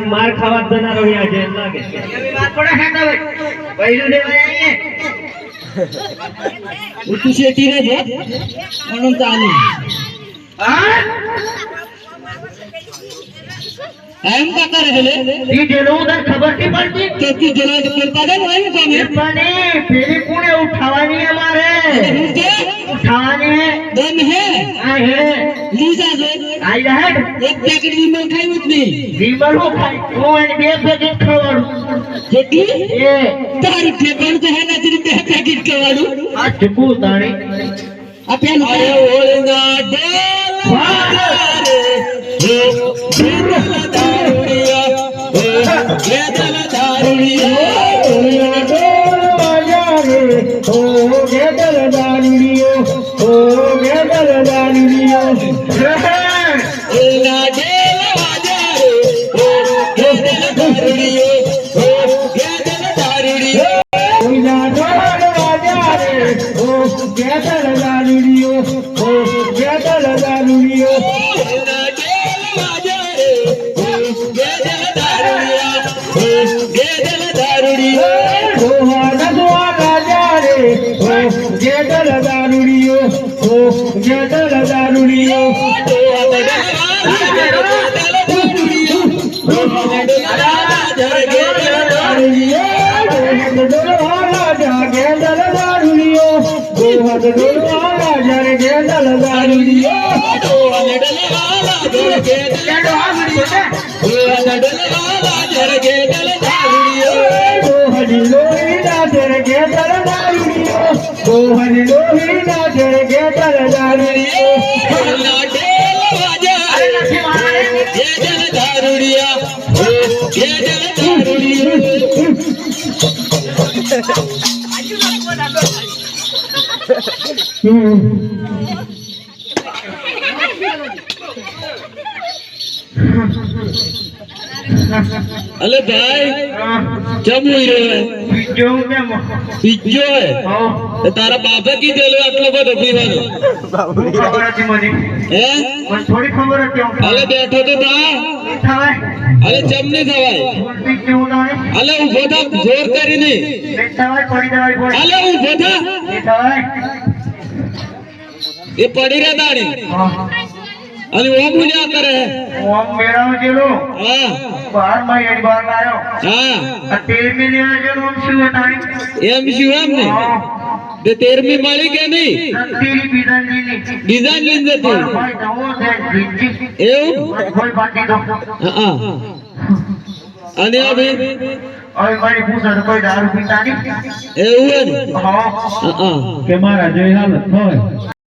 मार खावा जनारो लागे शेती म्हणून चालू एम का कर रहे ती गेलो उधर खबर की पड़ती खेती गेलो तो करता है वही काम है पानी फिर कौन उठावानी हमारे उठावानी है दम है लीजा जो आई है एक पैकेट विमल खाई उतनी विमल हो खाई कौन बे पैकेट खवाड़ू खेती ए तारी ठेकन तो है ना तेरी बे पैकेट खवाड़ू आ चकू ताणी अपन अरे ओलना डेल फारे गेदल दारुड़िया गेदल दारुड़िया ओ गेदल दारुड़िया ओ गेदल दारुड़िया ओलना डेल बाजारे ओ गेदल दारुड़िया ओ गेदल दारुड़िया ओलना डेल बाजारे ओ गेदल दारुड़िया ओ गेदल दारुड़िया गेदल दारुड़ियो ओ गेदल दारुड़ियो અલે ભાઈ કેમ હોઈ રહ્યો બીજો કેમ પીજો હે તો તારા બાપે કીધેલું આટલો બધો પીવાનો ખબર હતી મને હે મને થોડી ખબર હતી અલે બેઠો તો તા થવાય અલે ચમ નહીં થવાય બોલતી કેવું થાય અલે ઉભો થા જોર કરીને થવાય પડી જવાય બોલ અલે ઉભો થા થવાય એ પડી રહ્યા દાડી અને ઓમ બોલ્યા કરે ઓમ મેરાવ જેલો હા 12 માં એડ 12 લાયો હા આ 13 ની લેવા જેલો ઓમ શું હતા એમ શું એમ ને તે 13મી મળી કે નહીં તેરી બીજાની ની ડિઝાઇન લઈને જતી ભાઈ દવો છે જીજી એવું કોઈ બાકી દો હા અને હવે હવે મારી પૂછો કોઈ દારૂ પીતા નહીં એવું હે ને હા હા કે મારા જેવી હાલત હોય